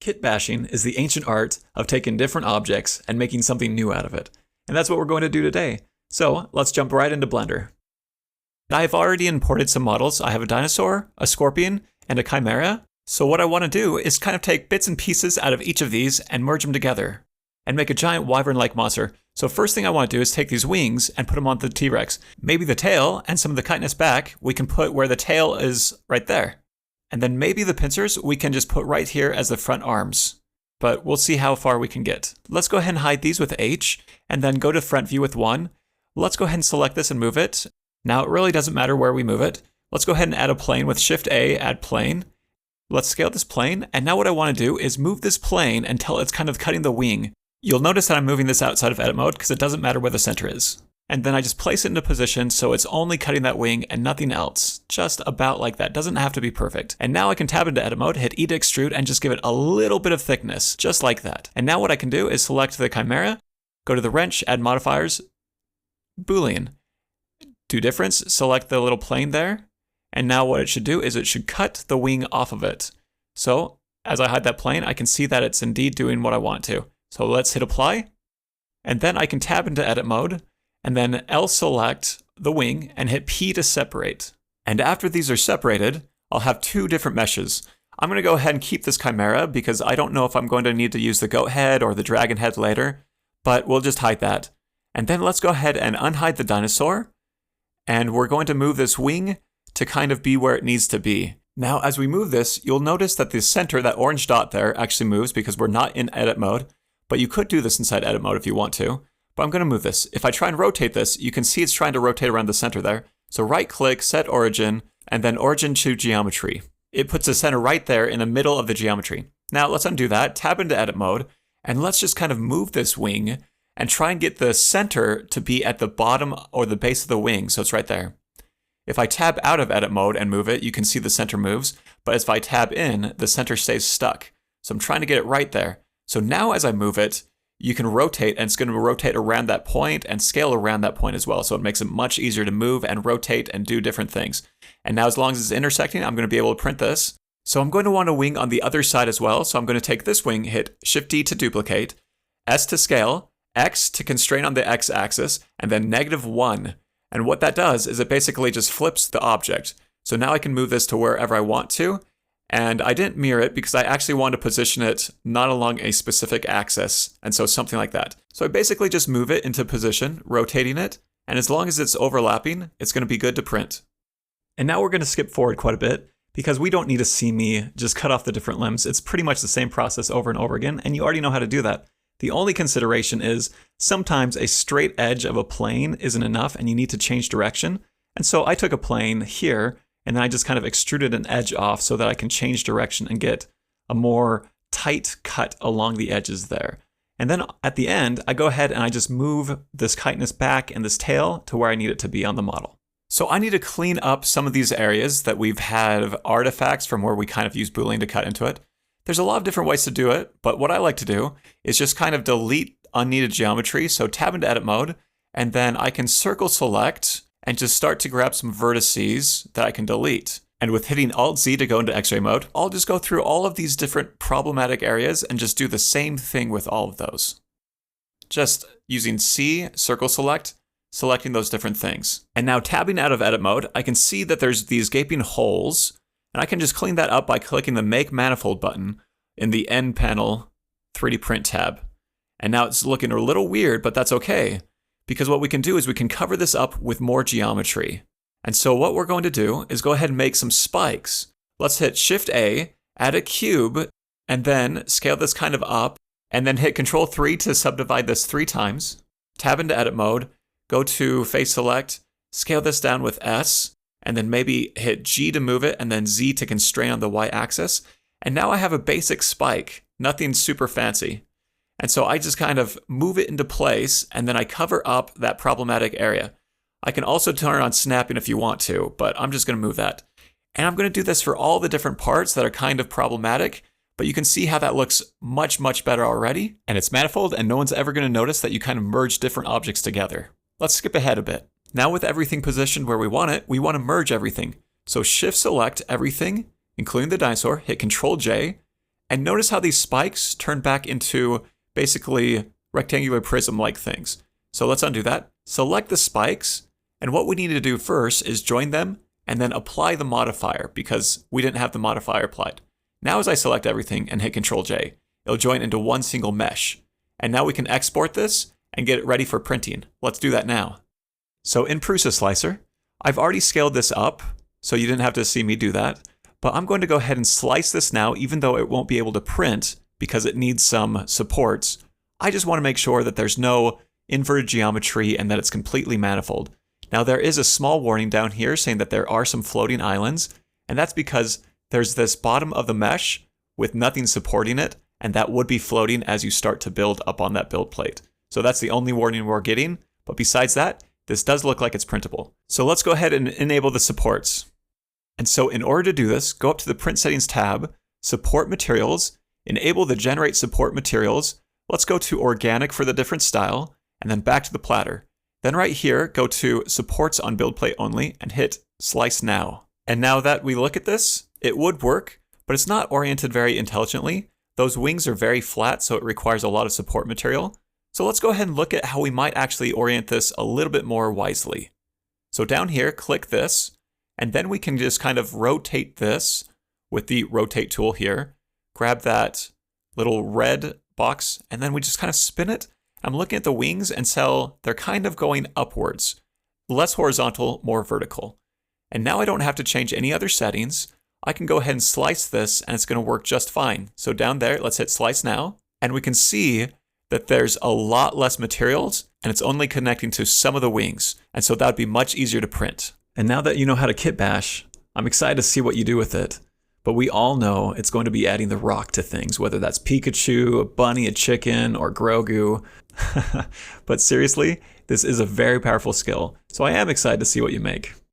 Kitbashing is the ancient art of taking different objects and making something new out of it. And that's what we're going to do today. So let's jump right into Blender. I've already imported some models. I have a dinosaur, a scorpion, and a chimera. So what I want to do is kind of take bits and pieces out of each of these and merge them together and make a giant wyvern-like monster. So first thing I want to do is take these wings and put them on the T-Rex. Maybe the tail and some of the chitinous back we can put where the tail is right there. And then maybe the pincers we can just put right here as the front arms. But we'll see how far we can get. Let's go ahead and hide these with H and then go to front view with 1. Let's go ahead and select this and move it. Now it really doesn't matter where we move it. Let's go ahead and add a plane with Shift A, add plane. Let's scale this plane. And now what I want to do is move this plane until it's kind of cutting the wing. You'll notice that I'm moving this outside of edit mode because it doesn't matter where the center is. And then I just place it into position so it's only cutting that wing and nothing else. Just about like that. Doesn't have to be perfect. And now I can tab into edit mode, hit E to extrude, and just give it a little bit of thickness, just like that. And now what I can do is select the chimera, go to the wrench, add modifiers, Boolean. Do difference, select the little plane there. And now what it should do is it should cut the wing off of it. So as I hide that plane, I can see that it's indeed doing what I want to. So let's hit apply. And then I can tab into edit mode. And then L select the wing and hit P to separate. And after these are separated, I'll have two different meshes. I'm going to go ahead and keep this chimera because I don't know if I'm going to need to use the goat head or the dragon head later, but we'll just hide that. And then let's go ahead and unhide the dinosaur. And we're going to move this wing to kind of be where it needs to be. Now, as we move this, you'll notice that the center, that orange dot there, actually moves because we're not in edit mode, but you could do this inside edit mode if you want to. But I'm going to move this. If I try and rotate this, you can see it's trying to rotate around the center there. So right click, set origin, and then origin to geometry. It puts the center right there in the middle of the geometry. Now let's undo that, tab into edit mode, and let's just kind of move this wing and try and get the center to be at the bottom or the base of the wing, so it's right there. If I tab out of edit mode and move it, you can see the center moves, but if I tab in, the center stays stuck. So I'm trying to get it right there. So now as I move it, you can rotate, and it's going to rotate around that point and scale around that point as well. So it makes it much easier to move and rotate and do different things. And now as long as it's intersecting, I'm going to be able to print this. So I'm going to want a wing on the other side as well. So I'm going to take this wing, hit Shift D to duplicate, S to scale, X to constrain on the X axis, and then -1. And what that does is it basically just flips the object. So now I can move this to wherever I want to. And I didn't mirror it because I actually wanted to position it not along a specific axis, and so something like that. So I basically just move it into position, rotating it, and as long as it's overlapping, it's going to be good to print. And now we're going to skip forward quite a bit because we don't need to see me just cut off the different limbs. It's pretty much the same process over and over again, and you already know how to do that. The only consideration is sometimes a straight edge of a plane isn't enough and you need to change direction. And so I took a plane here, and then I just kind of extruded an edge off so that I can change direction and get a more tight cut along the edges there. And then at the end, I go ahead and I just move this chitinous back and this tail to where I need it to be on the model. So I need to clean up some of these areas that we've had artifacts from where we kind of use Boolean to cut into it. There's a lot of different ways to do it, but what I like to do is just kind of delete unneeded geometry. So tab into edit mode, and then I can circle select and just start to grab some vertices that I can delete. And with hitting Alt-Z to go into X-ray mode, I'll just go through all of these different problematic areas and just do the same thing with all of those. Just using C, circle select, selecting those different things. And now tabbing out of edit mode, I can see that there's these gaping holes, and I can just clean that up by clicking the Make Manifold button in the End Panel 3D Print tab. And now it's looking a little weird, but that's okay. Because what we can do is we can cover this up with more geometry. And so what we're going to do is go ahead and make some spikes. Let's hit Shift A, add a cube, and then scale this kind of up, and then hit Control 3 to subdivide this 3 times. Tab into edit mode, go to face select, scale this down with S, and then maybe hit G to move it, and then Z to constrain on the Y axis. And now I have a basic spike, nothing super fancy. And so I just kind of move it into place, and then I cover up that problematic area. I can also turn on snapping if you want to, but I'm just going to move that. And I'm going to do this for all the different parts that are kind of problematic, but you can see how that looks much, much better already. And it's manifold, and no one's ever going to notice that you kind of merge different objects together. Let's skip ahead a bit. Now with everything positioned where we want it, we want to merge everything. So Shift select everything, including the dinosaur, hit Control J, And notice how these spikes turn back into basically rectangular prism-like things. So let's undo that. Select the spikes, and what we need to do first is join them and then apply the modifier because we didn't have the modifier applied. Now as I select everything and hit Ctrl-J, it'll join into one single mesh. And now we can export this and get it ready for printing. Let's do that now. So in Prusa Slicer, I've already scaled this up, so you didn't have to see me do that. But I'm going to go ahead and slice this now, even though it won't be able to print because it needs some supports. I just want to make sure that there's no inverted geometry and that it's completely manifold. Now there is a small warning down here saying that there are some floating islands, and that's because there's this bottom of the mesh with nothing supporting it, and that would be floating as you start to build up on that build plate. So that's the only warning we're getting, but besides that, this does look like it's printable. So let's go ahead and enable the supports. And so in order to do this, go up to the Print Settings tab, Support Materials, enable the Generate Support Materials. Let's go to Organic for the different style, and then back to the platter. Then right here, go to Supports on Build Plate Only, and hit Slice Now. And now that we look at this, it would work, but it's not oriented very intelligently. Those wings are very flat, so it requires a lot of support material. So let's go ahead and look at how we might actually orient this a little bit more wisely. So down here, click this, and then we can just kind of rotate this with the rotate tool here. Grab that little red box, and then we just kind of spin it. I'm looking at the wings, and so they're kind of going upwards. Less horizontal, more vertical. And now I don't have to change any other settings. I can go ahead and slice this, and it's going to work just fine. So down there, let's hit Slice Now, and we can see that there's a lot less materials, and it's only connecting to some of the wings, and so that would be much easier to print. And now that you know how to kitbash, I'm excited to see what you do with it. But we all know it's going to be adding the rock to things, whether that's Pikachu, a bunny, a chicken, or Grogu. But seriously, this is a very powerful skill, so I am excited to see what you make.